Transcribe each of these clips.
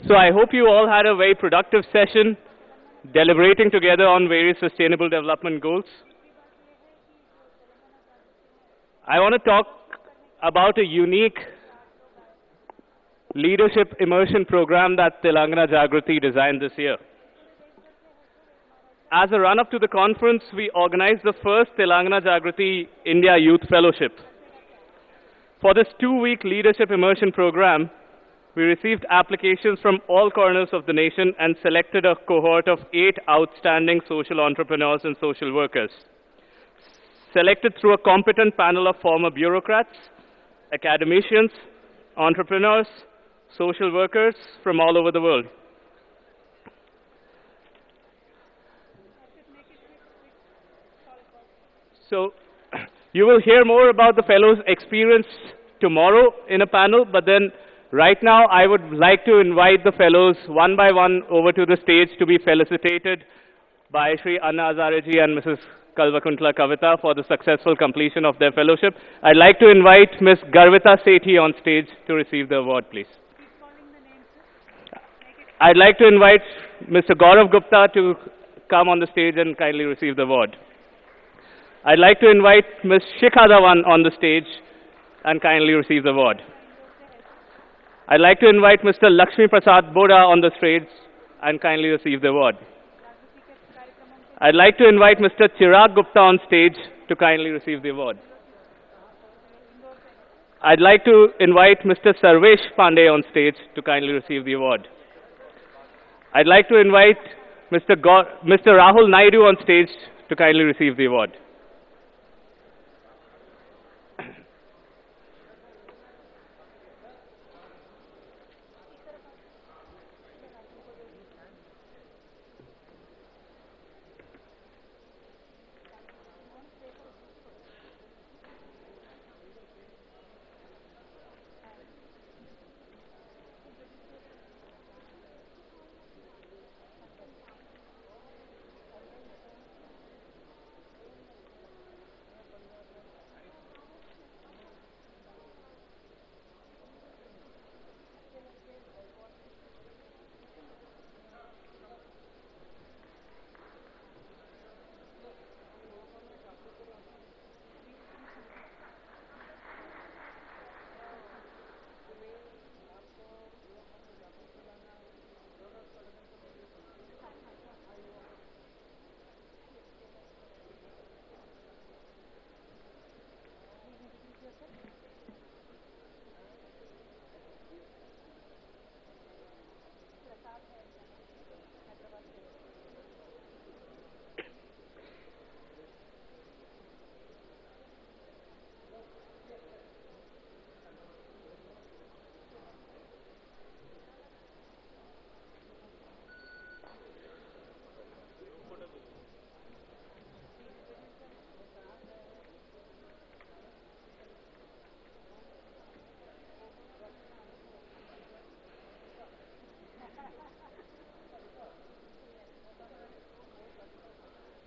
So I hope you all had a very productive session deliberating together on various sustainable development goals. I want to talk about a unique leadership immersion program that Telangana Jagruthi designed this year. As a run-up to the conference, we organized the first Telangana Jagruthi India Youth Fellowship. For this 2-week leadership immersion program, we received applications from all corners of the nation and selected a cohort of 8 outstanding social entrepreneurs and social workers, selected through a competent panel of former bureaucrats, academicians, entrepreneurs, social workers from all over the world. So, you will hear more about the fellows' experience tomorrow in a panel, but then right now I would like to invite the fellows one by one over to the stage to be felicitated by Shri Anna Hazareji and Mrs. Kalvakuntla Kavita for the successful completion of their fellowship. I'd like to invite Ms. Garvita Sethi on stage to receive the award, please. I'd like to invite Mr. Gaurav Gupta to come on the stage and kindly receive the award. I'd like to invite Ms. Shikha Dhawan on the stage and kindly receive the award. I'd like to invite Mr. Lakshmi Prasad Boda on the stage and kindly receive the award. I'd like to invite Mr. Chirag Gupta on stage to kindly receive the award. I'd like to invite Mr. Sarvesh Pandey on stage to kindly receive the award. I'd like to invite Mr. Rahul Naidu on stage to kindly receive the award.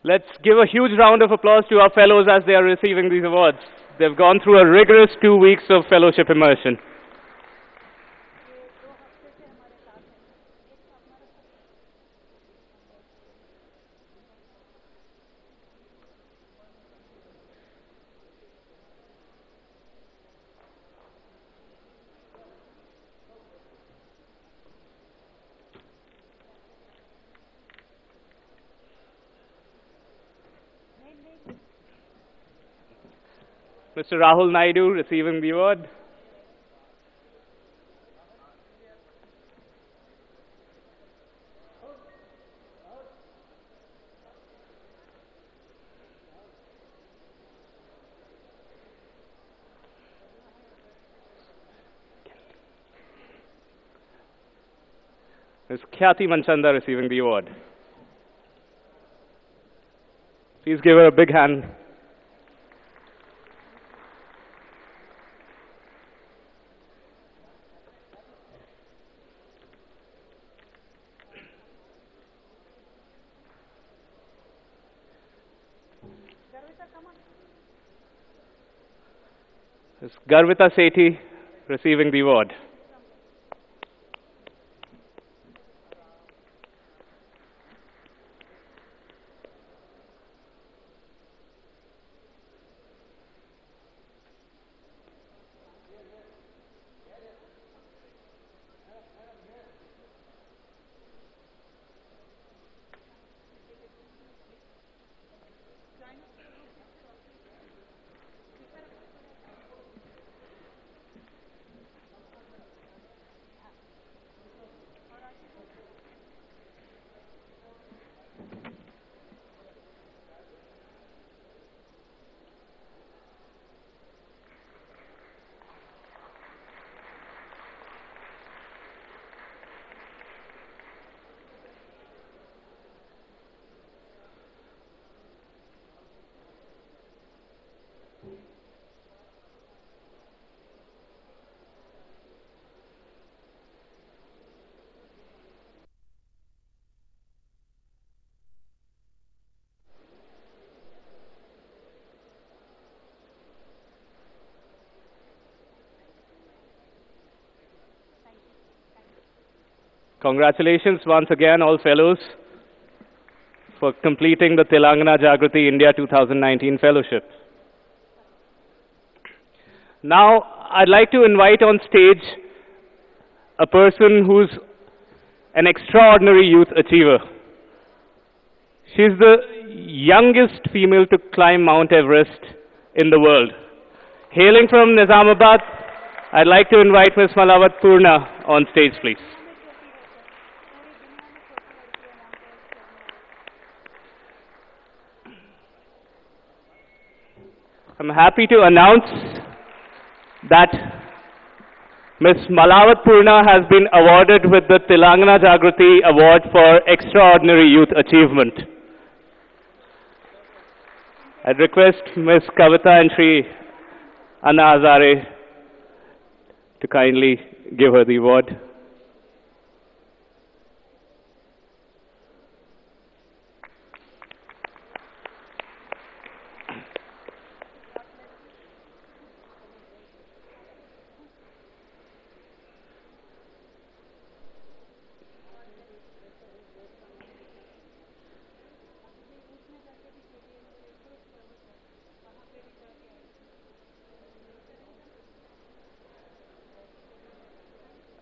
Let's give a huge round of applause to our fellows as they are receiving these awards. They've gone through a rigorous 2 weeks of fellowship immersion. Mr. Rahul Naidu receiving the award. Ms. Khyati Manchanda receiving the award. Please give her a big hand. Ms. Garvita Sethi receiving the award. Congratulations once again, all fellows, for completing the Telangana Jagruthi India 2019 Fellowship. Now, I'd like to invite on stage a person who's an extraordinary youth achiever. She's the youngest female to climb Mount Everest in the world. Hailing from Nizamabad, I'd like to invite Ms. Malawat Purna on stage, please. I'm happy to announce that Ms. Malawat Purna has been awarded with the Telangana Jagruthi Award for Extraordinary Youth Achievement. I'd request Ms. Kavita and Shri Anna Hazare to kindly give her the award.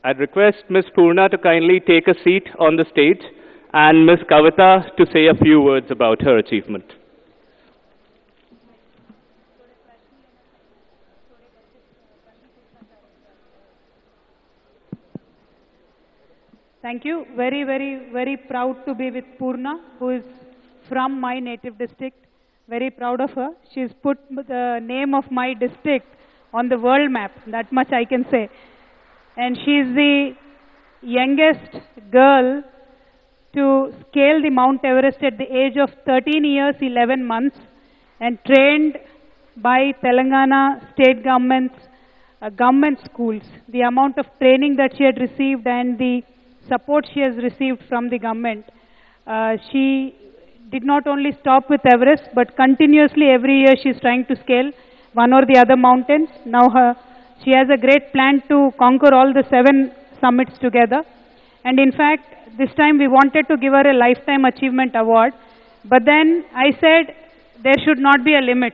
I'd request Ms. Purna to kindly take a seat on the stage and Ms. Kavita to say a few words about her achievement. Thank you. Very, very, very proud to be with Purna, who is from my native district. Very proud of her. She's put the name of my district on the world map. That much I can say. And she is the youngest girl to scale the Mount Everest at the age of 13 years, 11 months, and trained by Telangana state government's government schools. The amount of training that she had received and the support she has received from the government. She did not only stop with Everest, but continuously every year she is trying to scale one or the other mountains. Now she has a great plan to conquer all the 7 summits together. And in fact, this time we wanted to give her a Lifetime Achievement Award. But then I said there should not be a limit.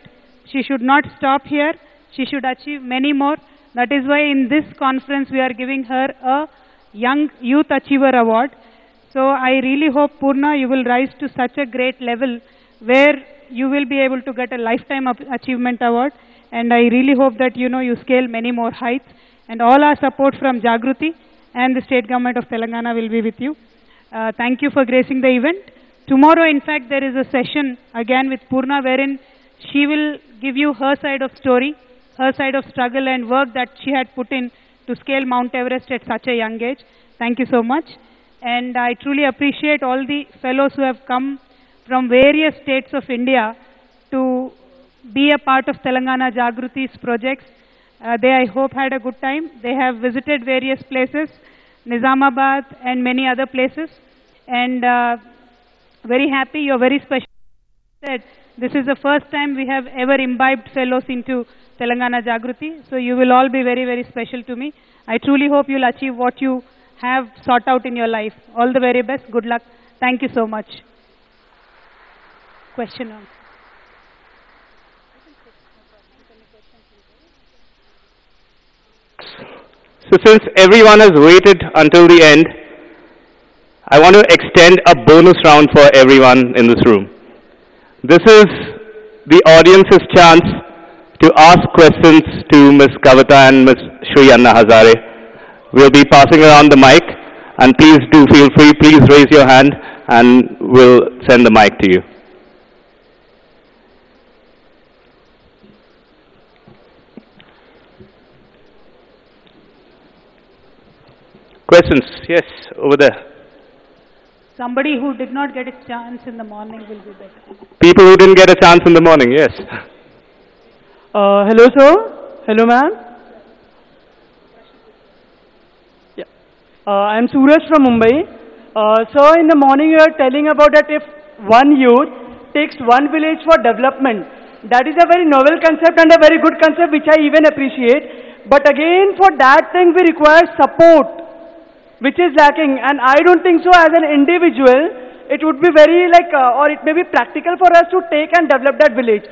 She should not stop here. She should achieve many more. That is why in this conference we are giving her a Young Youth Achiever Award. So I really hope, Purna, you will rise to such a great level where you will be able to get a Lifetime Achievement Award. And I really hope that, you scale many more heights. And all our support from Jagruthi and the state government of Telangana will be with you. Thank you for gracing the event. Tomorrow, in fact, there is a session again with Purna wherein she will give you her side of story, her side of struggle and work that she had put in to scale Mount Everest at such a young age. Thank you so much. And I truly appreciate all the fellows who have come from various states of India to be a part of Telangana Jagruthi's projects. They, I hope, had a good time. They have visited various places, Nizamabad and many other places. And very happy, you're very special. This is the first time we have ever imbibed fellows into Telangana Jagruthi. So you will all be very, very special to me. I truly hope you'll achieve what you have sought out in your life. All the very best. Good luck. Thank you so much. Question on. So since everyone has waited until the end, I want to extend a bonus round for everyone in this room. This is the audience's chance to ask questions to Ms. Kavita and Ms. Shri Anna Hazare. We'll be passing around the mic, and please do feel free, please raise your hand and we'll send the mic to you. Questions? Yes, over there. Somebody who did not get a chance in the morning will be better. People who didn't get a chance in the morning, yes. Hello, sir. Hello, ma'am. Yeah. I'm Suraj from Mumbai. Sir, in the morning you are telling about that if one youth takes one village for development, that is a very novel concept and a very good concept which I even appreciate. But again, for that thing we require support. which is lacking. And I don't think so as an individual, it would be very like, or it may be practical for us to take and develop that village.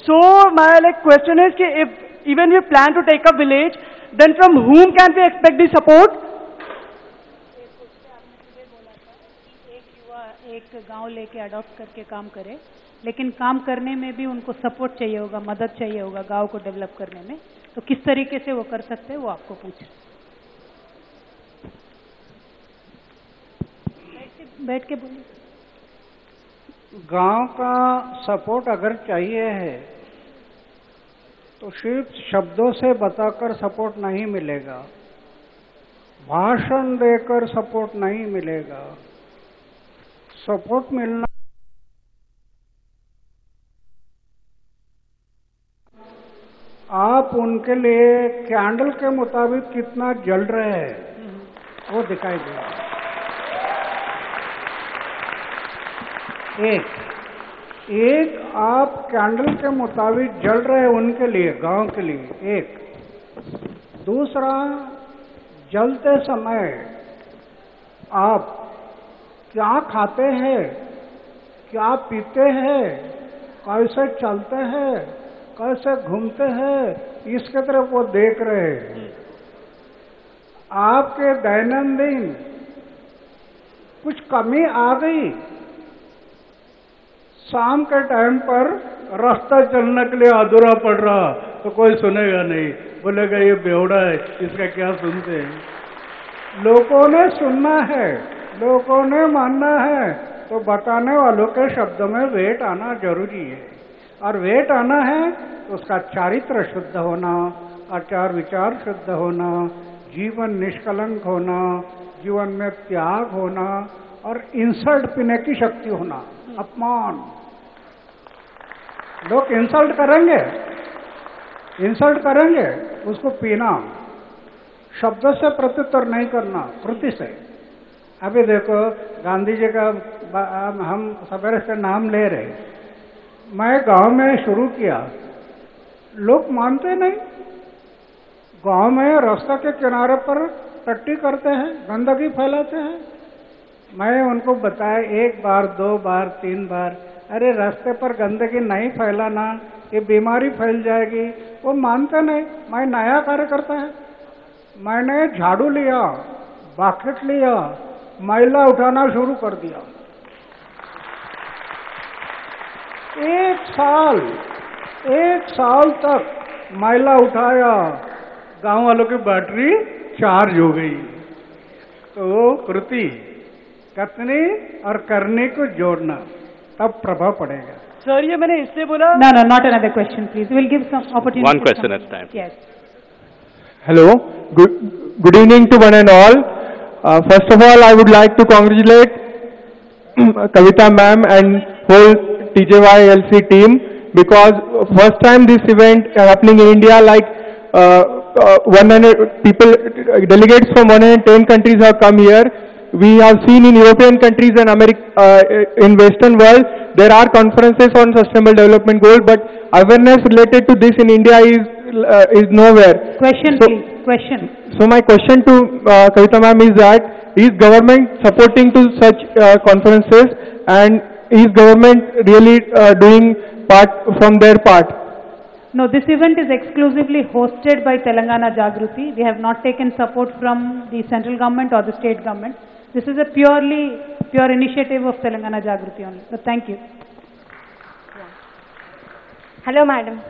So my question is, कि if even we plan to take a village, then from whom can we expect the support? एक युवा एक गांव लेके adopt करके काम करे, लेकिन काम करने में भी उनको सपोर्ट चाहिए होगा, मदद चाहिए होगा गांव को डेवलप करने में. तो किस तरीके से वो कर सकते हैं वो आपको पूछ. बैठ के बोलिए. गांव का सपोर्ट अगर चाहिए है तो सिर्फ शब्दों से बताकर सपोर्ट नहीं मिलेगा, भाषण देकर सपोर्ट नहीं मिलेगा. सपोर्ट मिलना आप उनके लिए कैंडल के मुताबिक कितना जल रहे हैं वो दिखाई देगा. एक आप कैंडल के मुताबिक जल रहे उनके लिए, गांव के लिए. एक दूसरा, जलते समय आप क्या खाते हैं, क्या पीते हैं, कैसे चलते हैं, कैसे घूमते हैं, इसके तरफ वो देख रहे हैं. आपके दैनंदिन कुछ कमी आ गई, शाम के टाइम पर रास्ता चलने के लिए अधूरा पड़ रहा तो कोई सुनेगा नहीं, बोलेगा ये बेवड़ा है, इसका क्या सुनते हैं. लोगों ने सुनना है, लोगों ने मानना है, तो बताने वालों के शब्दों में वेट आना जरूरी है. और वेट आना है तो उसका चारित्र शुद्ध होना, आचार विचार शुद्ध होना, जीवन निष्कलंक होना, जीवन में त्याग होना और इंसल्ट पीने की शक्ति होना. अपमान, लोग इंसल्ट करेंगे, उसको पीना, शब्द से प्रत्युत्तर नहीं करना, कृति से. अभी देखो गांधी जी का हम सवेरे से नाम ले रहे, मैं गांव में शुरू किया, लोग मानते नहीं. गांव में रास्ता के किनारे पर टट्टी करते हैं, गंदगी फैलाते हैं. मैं उनको बताया 1 बार 2 बार 3 बार, अरे रास्ते पर गंदगी नहीं फैलाना, ये बीमारी फैल जाएगी. वो मानते नहीं. मैं नया कार्यकर्ता है, मैंने झाड़ू लिया, बाकेट लिया, मैला उठाना शुरू कर दिया. 1 साल तक मैला उठाया, गांव वालों की बैटरी चार्ज हो गई. तो कृति, कथनी और करने को जोड़ना, तब प्रभाव पड़ेगा. सर ये मैंने इससे बोला. No, not another question, please. We'll give some opportunity. One question at a time. Yes. Hello. Good evening to one and all. First of all, I would like to congratulate Kavita ma'am and whole TJYLC team, because first time this event happening in India, like 100 people, delegates from 110 countries have come here. We have seen in European countries and in Western world, there are conferences on sustainable development goals, but awareness related to this in India is nowhere. Question, so, please. Question. So my question to Kavita ma'am is that, is government supporting to such conferences, and is government really doing part from their part? No, this event is exclusively hosted by Telangana Jagruthi. We have not taken support from the central government or the state government. This is a pure initiative of Telangana Jagruthi only. So thank you. Hello, madam.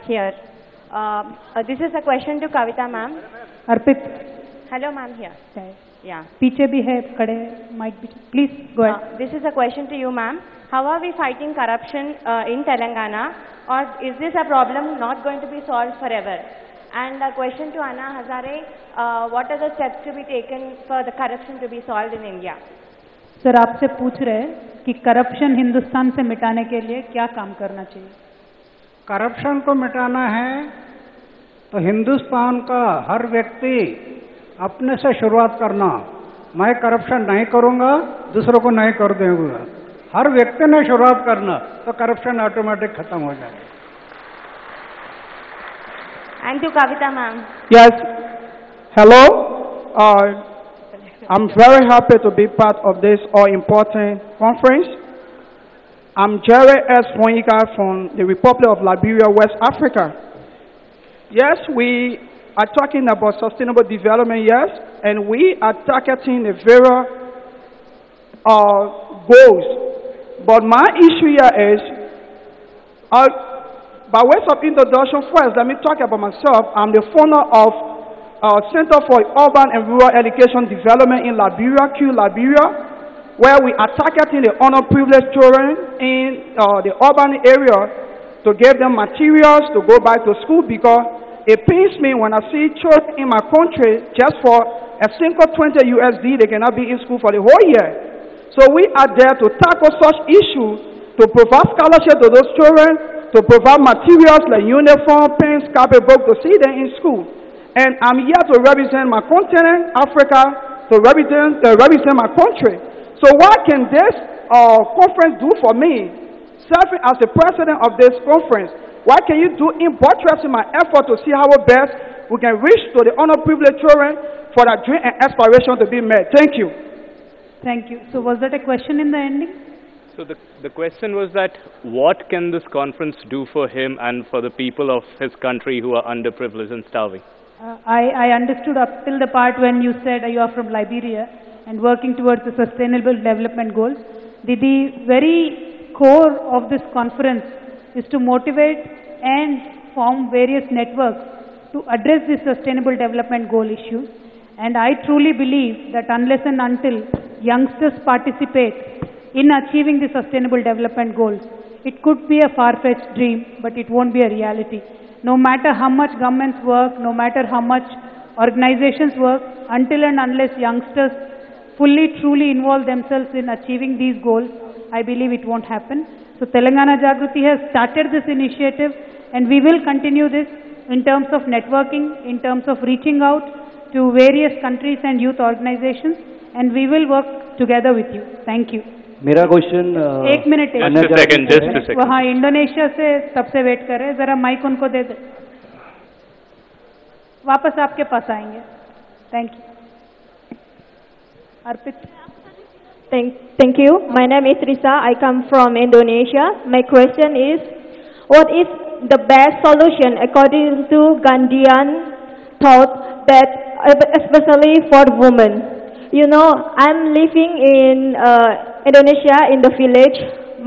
Here. This is a question to Kavita ma'am. Arpit. Hello, ma'am. Here. Yeah. पीछे भी है, खड़े mic भी. Please go ahead. This is a question to you, ma'am. How are we fighting corruption in Telangana, or is this a problem not going to be solved forever? And a question to Anna Hazare, what are the steps to be taken for the corruption to be solved in India? Sir आपसे पूछ रहे हैं कि corruption Hindustan से मिटाने के लिए क्या काम करना चाहिए. करप्शन को मिटाना है तो हिंदुस्तान का हर व्यक्ति अपने से शुरुआत करना. मैं करप्शन नहीं करूंगा, दूसरों को नहीं कर दूंगा. हर व्यक्ति ने शुरुआत करना तो करप्शन ऑटोमेटिक खत्म हो जाएगा. And to Kavita ma'am. Yes. Hello. I'm very happy to be part of this all-important conference. I'm Jerry S. Monica from the Republic of Liberia, West Africa. Yes, we are talking about sustainable development, yes, and we are targeting the various goals. But my issue here is, by way of introduction first, let me talk about myself. I'm the founder of Center for Urban and Rural Education Development in Liberia, Liberia, where we are targeting the underprivileged children in the urban area to give them materials to go back to school, because it pains me when I see children in my country just for a single 20 USD, they cannot be in school for the whole year. So we are there to tackle such issues, to provide scholarship to those children, to provide materials like uniform, pens, copybook to see them in school. And I'm here to represent my continent, Africa, to represent my country. So what can this conference do for me? Serving as the president of this conference, what can you do in buttressing my effort to see how best we can reach to the underprivileged children for that dream and aspiration to be met? Thank you. Thank you. So was that a question in the ending? So the question was that what can this conference do for him and for the people of his country who are underprivileged and starving? I understood up till the part when you said you are from Liberia and working towards the sustainable development goals. The very core of this conference is to motivate and form various networks to address the sustainable development goal issues. And I truly believe that unless and until youngsters participate in achieving the sustainable development goals, it could be a far-fetched dream, but it won't be a reality. No matter how much governments work, no matter how much organizations work, until and unless youngsters fully, truly involve themselves in achieving these goals, I believe it won't happen. So Telangana Jagruthi has started this initiative, and we will continue this in terms of networking, in terms of reaching out to various countries and youth organizations, and we will work together with you. Thank you. मेरा question एक minute just a second. वहाँ Indonesia से तब से wait कर रहे हैं, जरा माइक उनको दे दे, वापस आपके पास आएंगे. Thank you. Arpit. Thank you. My name is Risa. I come from Indonesia. My question is, what is the best solution according to Gandhian thought, that especially for women? You know, I'm living in Indonesia, in the village.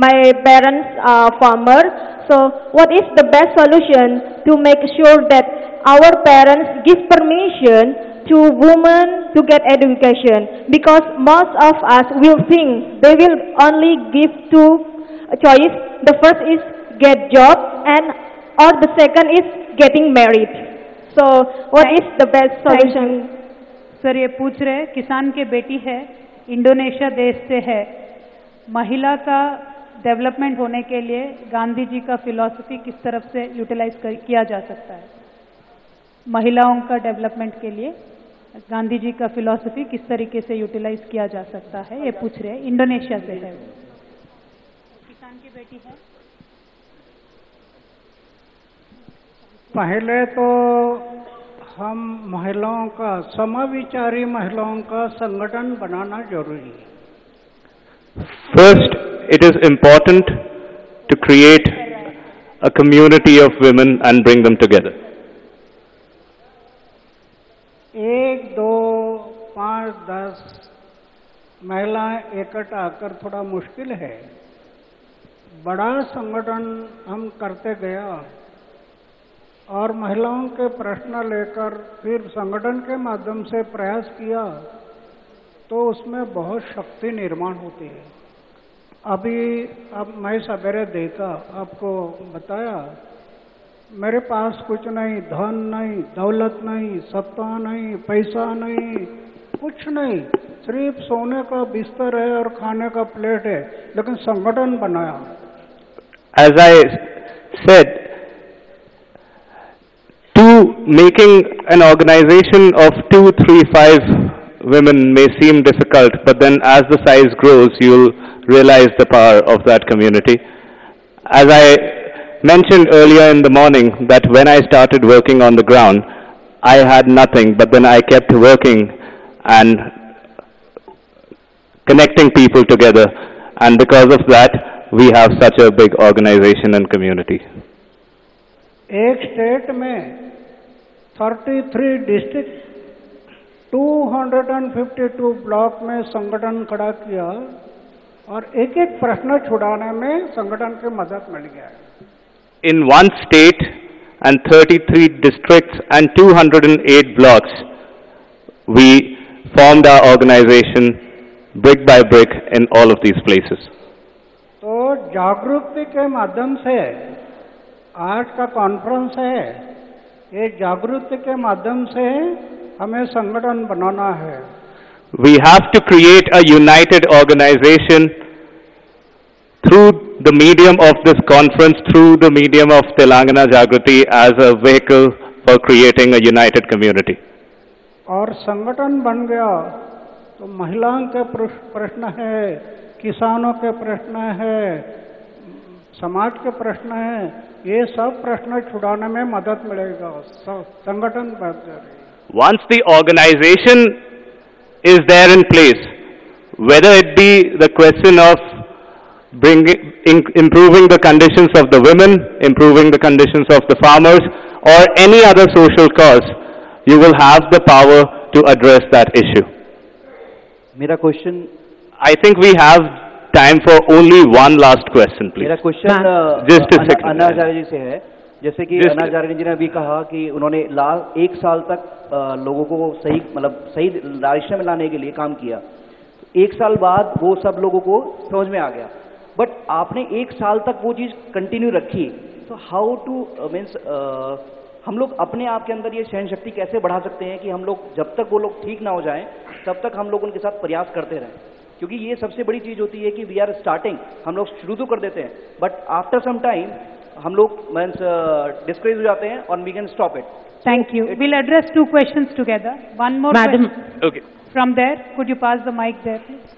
My parents are farmers. So what is the best solution to make sure that our parents give permission to women to get education? Because most of us will think they will only give two choice. The first is get job, and or the second is getting married. So what is the best solution? Sir ये पूछ रहे, किसान के बेटी है, Indonesia देश से है, महिला का डेवलपमेंट होने के लिए गांधी जी का फिलॉसफी किस तरफ से यूटिलाइज किया जा सकता है? महिलाओं का डेवलपमेंट के लिए गांधी जी का फिलॉसफी किस तरीके से यूटिलाइज किया जा सकता है, ये पूछ रहे, इंडोनेशिया से है. किसान की बेटी है. पहले तो हम महिलाओं का, समविचारी महिलाओं का संगठन बनाना जरूरी है. First, it is important to create a community of women and bring them together. 1, 2, 5, 10 महिलाएं इकट्ठा आकर थोड़ा मुश्किल है. बड़ा संगठन हम करते गया और महिलाओं के प्रश्न लेकर फिर संगठन के माध्यम से प्रयास किया, तो उसमें बहुत शक्ति निर्माण होती है. अब मैं सवेरे देखा, आपको बताया, मेरे पास कुछ नहीं, धन नहीं, दौलत नहीं, सत्ता नहीं, पैसा नहीं, कुछ नहीं, सिर्फ सोने का बिस्तर है और खाने का प्लेट है, लेकिन संगठन बनाया. As I said, making an organization of 2, 3, 5 women may seem difficult, but then as the size grows, you'll realize the power of that community. As I mentioned earlier in the morning, that when I started working on the ground, I had nothing, but then I kept working, and connecting people together. And because of that, we have such a big organization and community. एक state में 33 district 252 block में संगठन खड़ा किया और एक एक प्रश्न छुड़ाने में संगठन की मदद मिल गया है. In one state and 33 districts and 208 blocks, we formed our organization brick by brick in all of these places. तो जागृति के माध्यम से आज का कॉन्फ्रेंस है, ये जागृति के माध्यम से हमें संगठन बनाना है. We have to create a united organization through the medium of this conference, through the medium of Telangana Jagruthi as a vehicle for creating a united community. और संगठन बन गया तो महिलाओं के प्रश्न है, किसानों के प्रश्न है, समाज के प्रश्न है, ये सब प्रश्न छुड़ाने में मदद मिलेगा. संगठन बढ़ जाएगा. Once the organization is there in place, whether it be the question of improving the conditions of the women, improving the conditions of the farmers, or any other social cause, you will have the power to address that issue. मेरा question, I think we have time for only one last question, please. मेरा question Just a second. Anna Hazare जी से है. जैसे कि अन्ना हजारे जी ने अभी कहा कि उन्होंने एक साल तक लोगों को सही रास्ते में लाने के लिए काम किया. एक साल बाद वो सब लोगों को समझ में आ गया, बट आपने एक साल तक वो चीज़ कंटिन्यू रखी. तो हाउ टू मीन्स हम लोग अपने आप के अंदर ये सहन शक्ति कैसे बढ़ा सकते हैं कि हम लोग जब तक वो लोग ठीक ना हो जाएं तब तक हम लोग उनके साथ प्रयास करते रहें. क्योंकि ये सबसे बड़ी चीज़ होती है कि वी आर स्टार्टिंग, हम लोग शुरू तो कर देते हैं, बट आफ्टर सम टाइम हम लोग मीन्स डिस्करेज हो जाते हैं और we can stop it. Thank you. We'll address two questions together. One more Madam. question. Okay. From there, could you pass the mic there, please?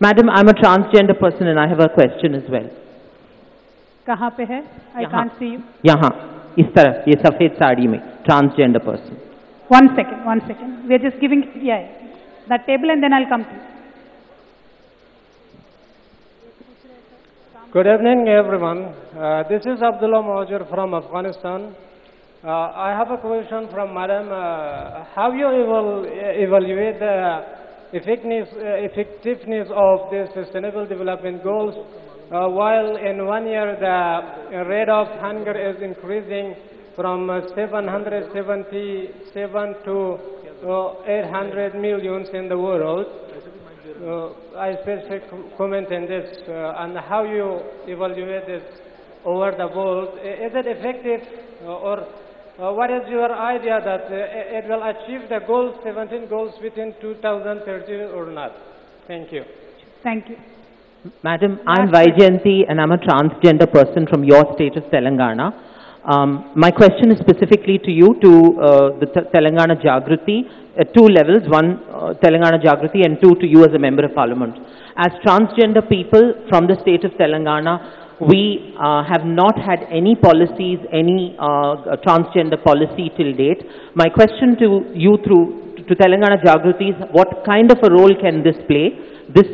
Madam, I'm a transgender person and I have a question as well. कहाँ पे है? I can't see you. यहाँ, इस तरफ, ये सफेद साड़ी में, transgender person. One second. We are just giving, that table and then I'll come to you. Good evening, everyone. This is Abdullah Mahajir from Afghanistan. I have a question from Madam. Have you evaluated the effectiveness of the Sustainable Development Goals? While in 1 year the rate of hunger is increasing from 777 to 800 millions in the world. I specific comment on this and how you evaluate this over the world. Is it effective or what is your idea that it will achieve the goals, 17 goals within 2030 or not? Thank you. Thank you. Madam, I'm Vaijayanti and I'm a transgender person from your state of Telangana. My question is specifically to you, to the Telangana Jagruthi, at two levels, one Telangana Jagruthi and two to you as a member of parliament. As transgender people from the state of Telangana, we have not had any policies, any transgender policy till date. My question to you to Telangana Jagruthi is, what kind of a role can this play? This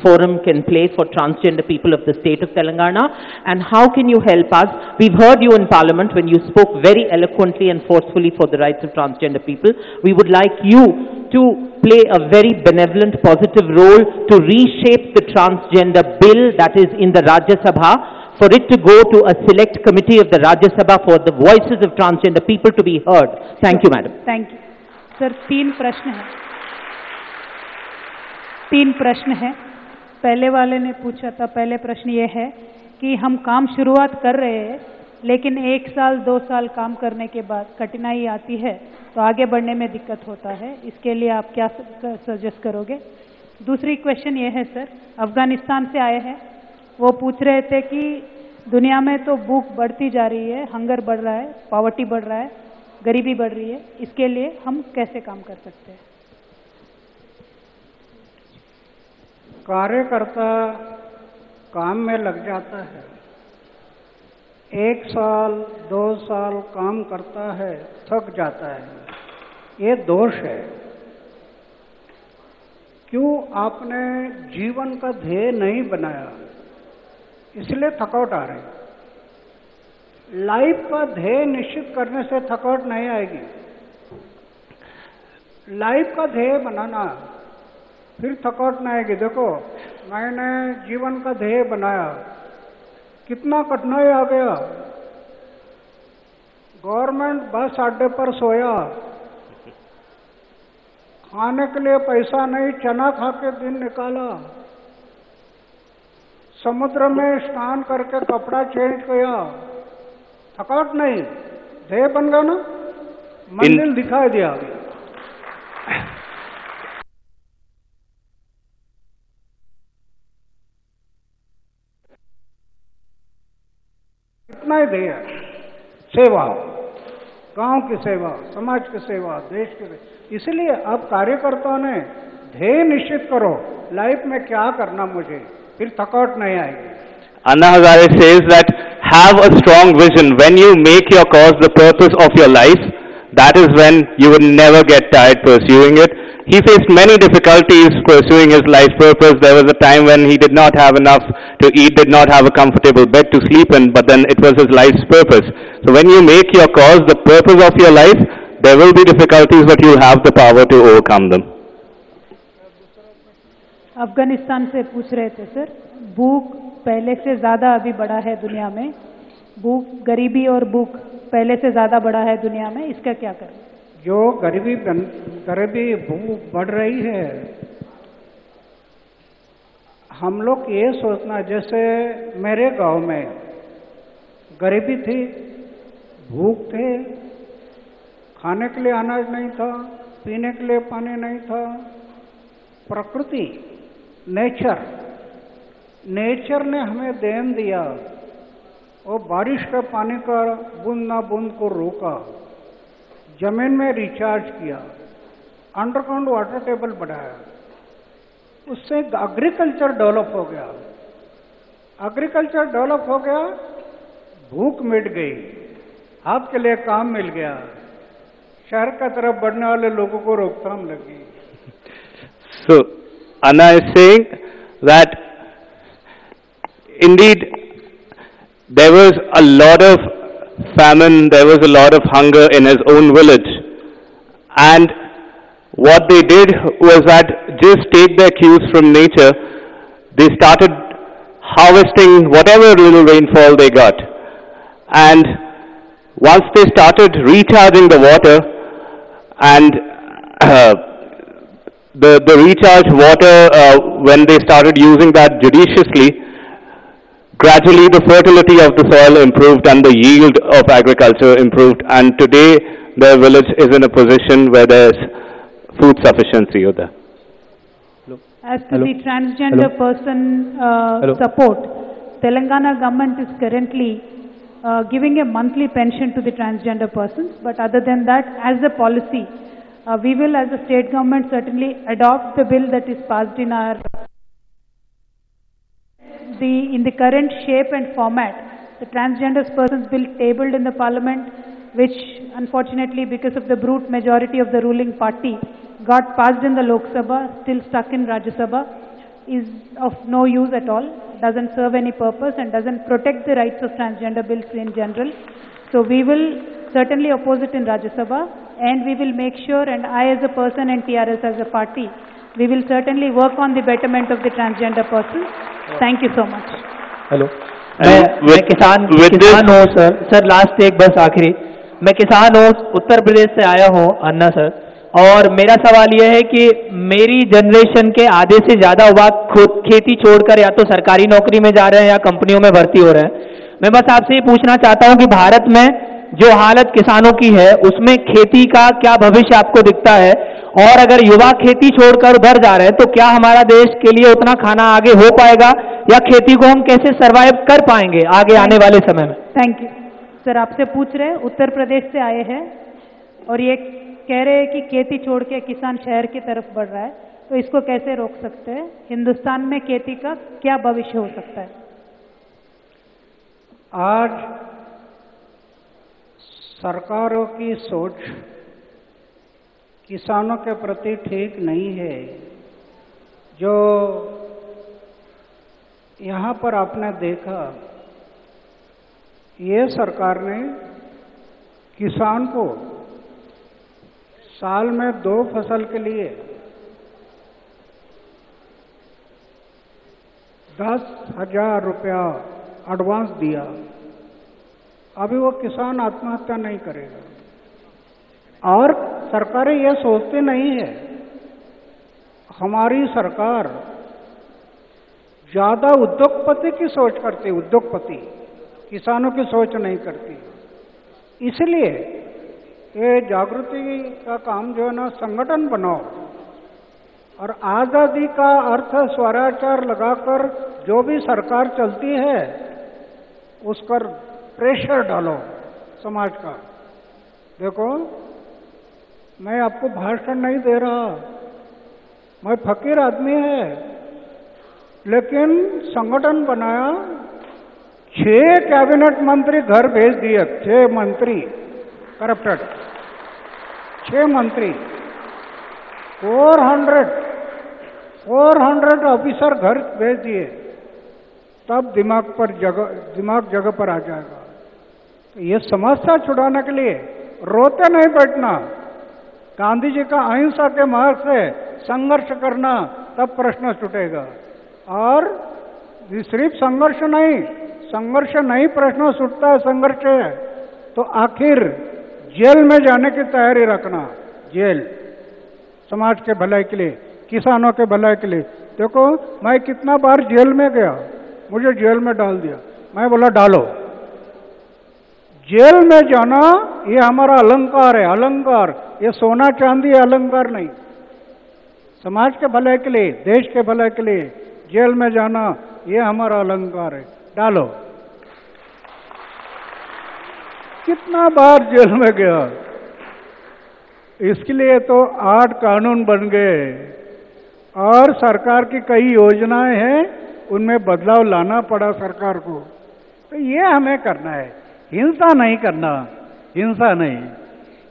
forum can play for transgender people of the state of Telangana, and how can you help us? We've heard you in Parliament when you spoke very eloquently and forcefully for the rights of transgender people. We would like you to play a very benevolent, positive role to reshape the transgender bill that is in the Rajya Sabha, for it to go to a select committee of the Rajya Sabha for the voices of transgender people to be heard. Thank you, Madam. Thank you. Sir, तीन प्रश्न हैं. पहले वाले ने पूछा था, पहले प्रश्न ये है कि हम काम शुरुआत कर रहे हैं, लेकिन 1 साल 2 साल काम करने के बाद कठिनाई आती है तो आगे बढ़ने में दिक्कत होता है. इसके लिए आप क्या सजेस्ट करोगे? दूसरी क्वेश्चन ये है सर, अफगानिस्तान से आए हैं, वो पूछ रहे थे कि दुनिया में तो भूख बढ़ती जा रही है, हंगर बढ़ रहा है, पॉवर्टी बढ़ रहा है, गरीबी बढ़ रही है, इसके लिए हम कैसे काम कर सकते हैं? कार्यकर्ता काम में लग जाता है, 1 साल 2 साल काम करता है, थक जाता है, ये दोष है. क्यों आपने जीवन का ध्येय नहीं बनाया, इसलिए थकावट आ रही। लाइफ का ध्येय निश्चित करने से थकावट नहीं आएगी। लाइफ का ध्येय बनाना, फिर थकावट नहीं आएगी। देखो, मैंने जीवन का ध्येय बनाया, कितना कठिनाई आ गया। गवर्नमेंट बस अड्डे पर सोया, खाने के लिए पैसा नहीं, चना खा के दिन निकाला, समुद्र में स्नान करके कपड़ा चेंज किया, थकावट नहीं, ध्येय बन गया ना, मंजिल दिखाई दिया। कितना ही ध्येय, सेवा, गांव की सेवा, समाज की सेवा, देश की सेवा। इसलिए अब कार्यकर्ताओं ने ध्येय निश्चित करो, लाइफ में क्या करना मुझे, फिर थकावट नहीं आएगी। Anna Hazare says that have a strong vision. When you make your cause the purpose of your life, that is when you will never get tired pursuing it. He faced many difficulties pursuing his life purpose. There was a time when he did not have enough to eat, did not have a comfortable bed to sleep in, but then it was his life's purpose. So when you make your cause the purpose of your life, there will be difficulties, but you have the power to overcome them. Afghanistan से पूछ रहे थे sir, भूख पहले से ज़्यादा अभी बढ़ा है दुनिया में, भूख, गरीबी और भूख पहले से ज़्यादा बढ़ा है दुनिया में, इसका क्या करें? जो गरीबी भूख बढ़ रही है, हम लोग ये सोचना, जैसे मेरे गांव में गरीबी थी, भूख थे, खाने के लिए अनाज नहीं था, पीने के लिए पानी नहीं था, प्रकृति, नेचर ने हमें देन दिया, और बारिश का पानी का बूंद ना बूंद को रोका, जमीन में रिचार्ज किया, अंडरग्राउंड वाटर टेबल बढ़ाया, उससे एग्रीकल्चर डेवलप हो गया। एग्रीकल्चर डेवलप हो गया, भूख मिट गई, आपके लिए काम मिल गया, शहर का तरफ बढ़ने वाले लोगों को रोकथाम लगी। So Anna is saying that indeed there was a lot of famine, there was a lot of hunger in his own village, and what they did was that just take their cues from nature. They started harvesting whatever little rainfall they got, and once they started recharging the water, and the recharged water, when they started using that judiciously, gradually the fertility of the soil improved and the yield of agriculture improved, and today the village is in a position where there's food sufficiency over there. As to the transgender person support, Telangana government is currently giving a monthly pension to the transgender persons, but other than that, as a policy, we will as a state government certainly adopt the bill that is passed in our in the current shape and format. The transgender persons bill tabled in the parliament, which unfortunately because of the brute majority of the ruling party got passed in the Lok Sabha, still stuck in Rajya Sabha, is of no use at all, doesn't serve any purpose and doesn't protect the rights of transgender bills in general. So we will certainly oppose it in Rajya Sabha, and we will make sure, and I as a person and TRS as a party, we will certainly work on the betterment of the transgender persons. Thank you so much. Hello, मैं किसान हूँ sir, last एक बस आखिरी, मैं किसान हूँ, उत्तर प्रदेश से आया हूँ अन्ना सर, और मेरा सवाल यह है कि मेरी जनरेशन के आधे से ज़्यादा युवा खुद खेती छोड़कर या तो सरकारी नौकरी में जा रहे हैं या कंपनियों में भर्ती हो रहे हैं। मैं बस आपसे ये पूछना चाहता हूँ कि भारत में जो हालत किसानों की है उसमें खेती का क्या भविष्य आपको दिखता है, और अगर युवा खेती छोड़कर उधर जा रहे हैं तो क्या हमारा देश के लिए उतना खाना आगे हो पाएगा, या खेती को हम कैसे सरवाइव कर पाएंगे आगे आने वाले समय में? Thank you sir. आपसे पूछ रहे हैं, उत्तर प्रदेश से आए हैं और ये कह रहे हैं कि खेती छोड़ के किसान शहर की तरफ बढ़ रहा है, तो इसको कैसे रोक सकते हैं? हिंदुस्तान में खेती का क्या भविष्य हो सकता है? आज सरकारों की सोच किसानों के प्रति ठीक नहीं है। जो यहाँ पर आपने देखा, ये सरकार ने किसान को साल में 2 फसल के लिए 10,000 रुपया एडवांस दिया। अभी वो किसान आत्महत्या नहीं करेगा। और सरकारें ये सोचती नहीं है, हमारी सरकार ज्यादा उद्योगपति की सोच करती, उद्योगपति किसानों की सोच नहीं करती। इसलिए ये जागृति का काम जो है ना, संगठन बनाओ और आजादी का अर्थ स्वराचार लगाकर जो भी सरकार चलती है उस पर प्रेशर डालो समाज का। देखो, मैं आपको भाषण नहीं दे रहा, मैं फकीर आदमी है, लेकिन संगठन बनाया, 6 कैबिनेट मंत्री घर भेज दिए, 6 मंत्री करप्टेड, 6 मंत्री, 400 ऑफिसर घर भेज दिए, तब दिमाग जगह पर आ जाएगा। तो ये समस्या छुड़ाने के लिए रोते नहीं बैठना, गांधी जी का अहिंसा के मार्ग से संघर्ष करना, तब प्रश्न छूटेगा। और सिर्फ संघर्ष नहीं प्रश्न छूटता है, संघर्ष है तो आखिर जेल में जाने की तैयारी रखना। जेल समाज के भलाई के लिए, किसानों के भलाई के लिए। देखो, मैं कितना बार जेल में गया, मुझे जेल में डाल दिया, मैं बोला डालो। जेल में जाना ये हमारा अलंकार है, अलंकार। ये सोना चांदी अलंकार नहीं। समाज के भलाई के लिए, देश के भलाई के लिए जेल में जाना ये हमारा अलंकार है, डालो। कितना बार जेल में गया, इसके लिए तो 8 कानून बन गए और सरकार की कई योजनाएं हैं, उनमें बदलाव लाना पड़ा सरकार को। तो ये हमें करना है, हिंसा नहीं करना, हिंसा नहीं।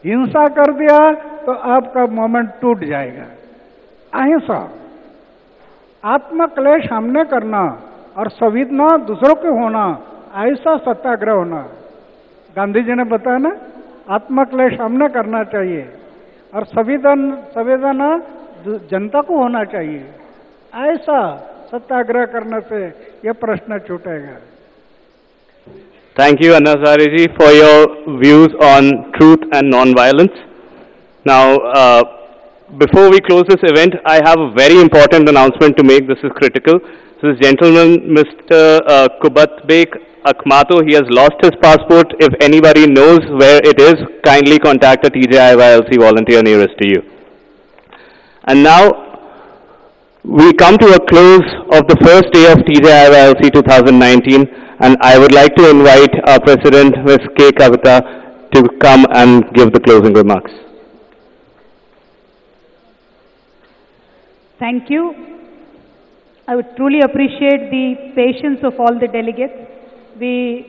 हिंसा कर दिया तो आपका मोमेंट टूट जाएगा। अहिंसा, आत्मक्लेश हमने करना और संवेदना दूसरों के होना, ऐसा सत्याग्रह होना। गांधी जी ने बताया ना, आत्मक्लेश हमने करना चाहिए और संवेदना जनता को होना चाहिए। ऐसा सत्याग्रह करने से यह प्रश्न छूटेगा। Thank you, Anna Hazare ji, for your views on truth and non-violence. Now, before we close this event, I have a very important announcement to make. This is critical. So this gentleman, Mr. Kubatbek Akmato, he has lost his passport. If anybody knows where it is, kindly contact a TJIYLC volunteer nearest to you. And now, we come to a close of the first day of TJIYLC 2019, and I would like to invite our President, Ms. K. Kavita, to come and give the closing remarks. Thank you. I would truly appreciate the patience of all the delegates. We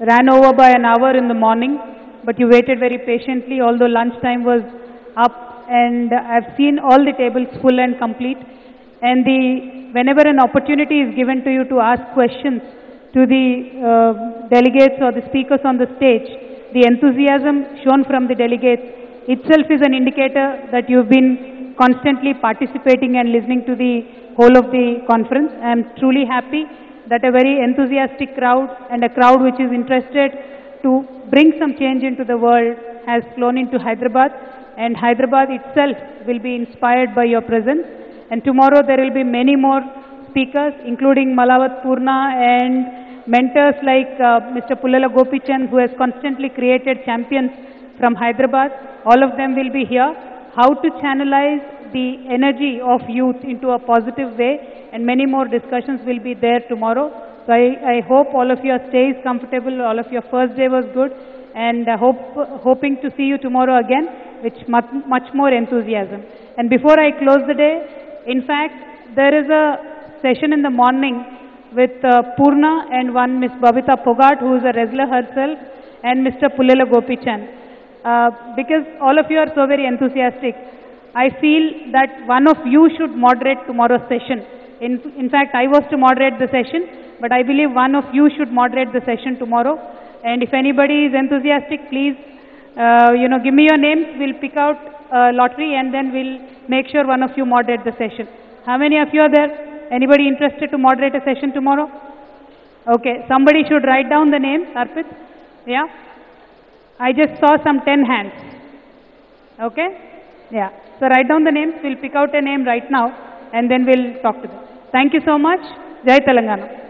ran over by an hour in the morning, but you waited very patiently, although lunchtime was up, and I've seen all the tables full and complete. And whenever an opportunity is given to you to ask questions to the delegates or the speakers on the stage, the enthusiasm shown from the delegates itself is an indicator that you've been constantly participating and listening to the whole of the conference. I am truly happy that a very enthusiastic crowd and a crowd which is interested to bring some change into the world has flown into Hyderabad, and Hyderabad itself will be inspired by your presence. And tomorrow there will be many more speakers, including Malawat Purna and mentors like Mr. Pullela Gopichan, who has constantly created champions from Hyderabad. All of them will be here. How to channelize the energy of youth into a positive way, and many more discussions will be there tomorrow. So I hope all of your stay is comfortable, all of your first day was good, and hoping to see you tomorrow again with much more enthusiasm. And before I close the day, in fact, there is a session in the morning with Purna and one Miss Babita Pogart, who is a wrestler herself, and Mr. Pullela Gopichan. Because all of you are so very enthusiastic, I feel that one of you should moderate tomorrow's session. In fact, I was to moderate the session, but I believe one of you should moderate the session tomorrow. And if anybody is enthusiastic, please, give me your names. We'll pick out a lottery and then we'll make sure one of you moderate the session. How many of you are there? Anybody interested to moderate a session tomorrow? Okay, somebody should write down the names, Arpit. Yeah? I just saw some 10 hands. Okay? Yeah. So write down the names. We'll pick out a name right now and then we'll talk to them. Thank you so much. Jai Telangana.